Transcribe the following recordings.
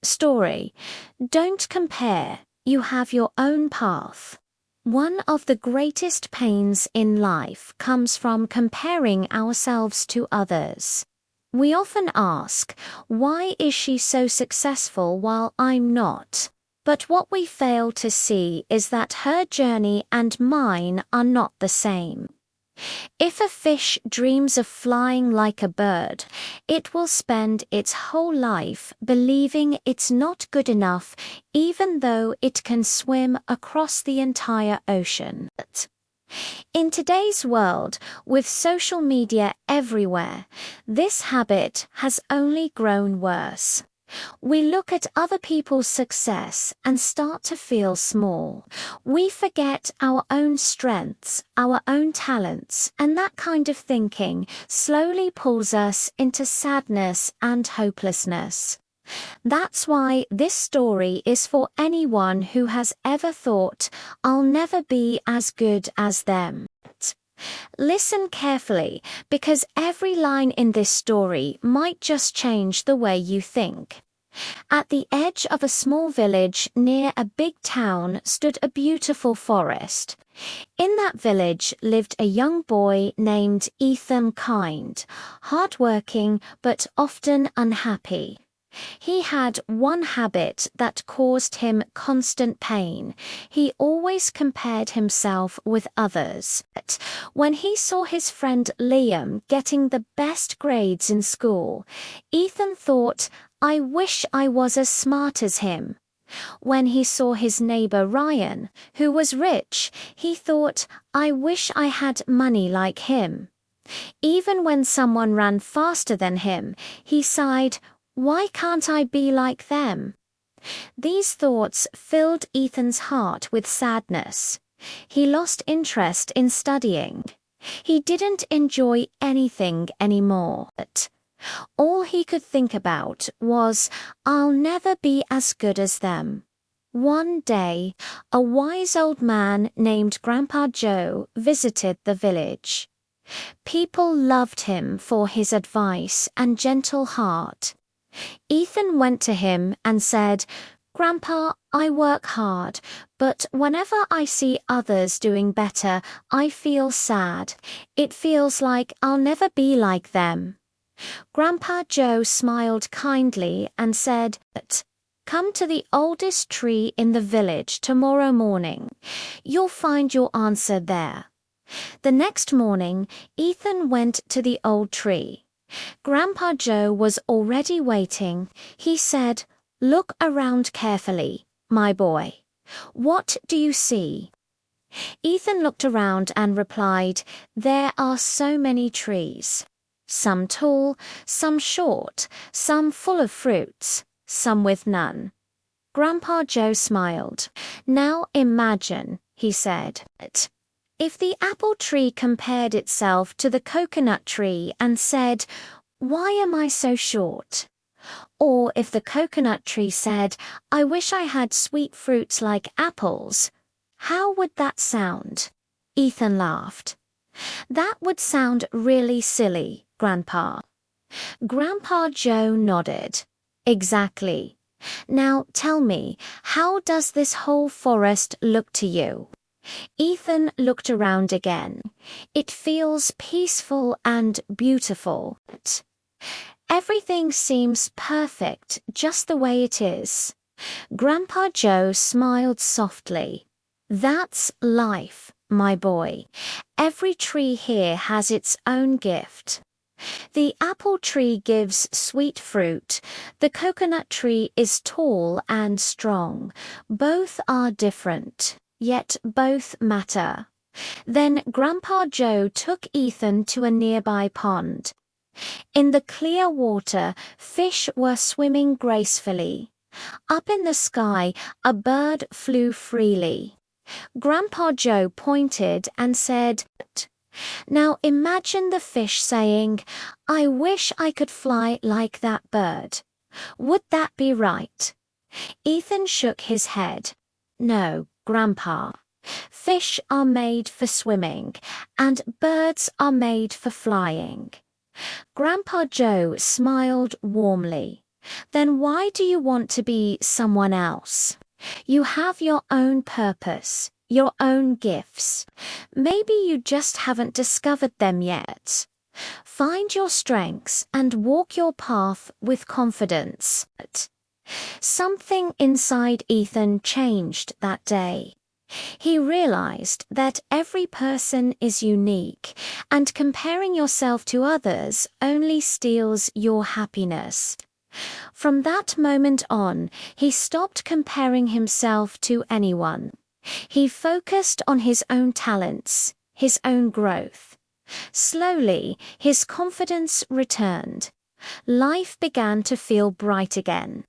Story. Don't compare, you have your own path. One of the greatest pains in life comes from comparing ourselves to others. We often ask, why is she so successful while I'm not? But what we fail to see is that her journey and mine are not the same. If a fish dreams of flying like a bird, it will spend its whole life believing it's not good enough even though it can swim across the entire ocean. In today's world, with social media everywhere, this habit has only grown worse. We look at other people's success and start to feel small. We forget our own strengths, our own talents, and that kind of thinking slowly pulls us into sadness and hopelessness. That's why this story is for anyone who has ever thought, I'll never be as good as them. Listen carefully, because every line in this story might just change the way you think. At the edge of a small village near a big town stood a beautiful forest. In that village lived a young boy named Ethan Kind, hardworking but often unhappy. He had one habit that caused him constant pain. He always compared himself with others. When he saw his friend Liam getting the best grades in school, Ethan thought, I wish I was as smart as him. When he saw his neighbor Ryan, who was rich, he thought, I wish I had money like him. Even when someone ran faster than him, he sighed, why can't I be like them? These thoughts filled Ethan's heart with sadness. He lost interest in studying. He didn't enjoy anything anymore. All he could think about was, I'll never be as good as them. One day, a wise old man named Grandpa Joe visited the village. People loved him for his advice and gentle heart. Ethan went to him and said, Grandpa, I work hard, but whenever I see others doing better, I feel sad. It feels like I'll never be like them. Grandpa Joe smiled kindly and said, come to the oldest tree in the village tomorrow morning. You'll find your answer there. The next morning, Ethan went to the old tree. Grandpa Joe was already waiting. He said, look around carefully, my boy. What do you see? Ethan looked around and replied, there are so many trees. Some tall, some short, some full of fruits, some with none. Grandpa Joe smiled. Now imagine, he said, if the apple tree compared itself to the coconut tree and said, why am I so short? Or if the coconut tree said, I wish I had sweet fruits like apples, how would that sound? Ethan laughed. That would sound really silly, Grandpa. Grandpa Joe nodded. Exactly. Now tell me, how does this whole forest look to you? Ethan looked around again. It feels peaceful and beautiful. Everything seems perfect just the way it is. Grandpa Joe smiled softly. That's life, my boy. Every tree here has its own gift. The apple tree gives sweet fruit. The coconut tree is tall and strong. Both are different, yet both matter. Then Grandpa Joe took Ethan to a nearby pond. In the clear water, fish were swimming gracefully. Up in the sky, a bird flew freely. Grandpa Joe pointed and said, now imagine the fish saying, I wish I could fly like that bird. Would that be right? Ethan shook his head. No, Grandpa. Fish are made for swimming, and birds are made for flying. Grandpa Joe smiled warmly. Then why do you want to be someone else? You have your own purpose, your own gifts. Maybe you just haven't discovered them yet. Find your strengths and walk your path with confidence. Something inside Ethan changed that day. He realized that every person is unique, and comparing yourself to others only steals your happiness. From that moment on, he stopped comparing himself to anyone. He focused on his own talents, his own growth. Slowly, his confidence returned. Life began to feel bright again.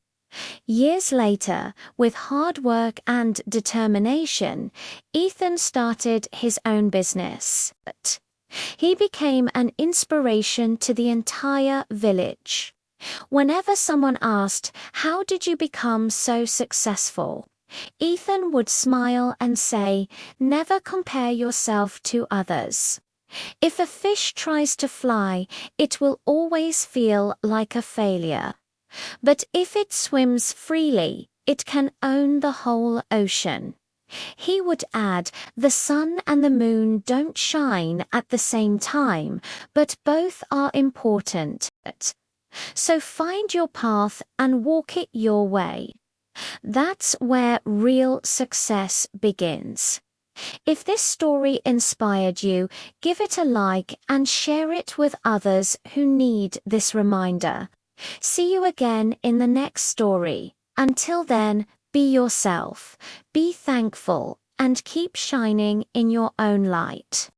Years later, with hard work and determination, Ethan started his own business. He became an inspiration to the entire village. Whenever someone asked, "How did you become so successful?" Ethan would smile and say, "Never compare yourself to others. If a fish tries to fly, it will always feel like a failure. But if it swims freely, it can own the whole ocean." He would add, "The sun and the moon don't shine at the same time, but both are important. So find your path and walk it your way." That's where real success begins. If this story inspired you, give it a like and share it with others who need this reminder. See you again in the next story. Until then, be yourself, be thankful, and keep shining in your own light.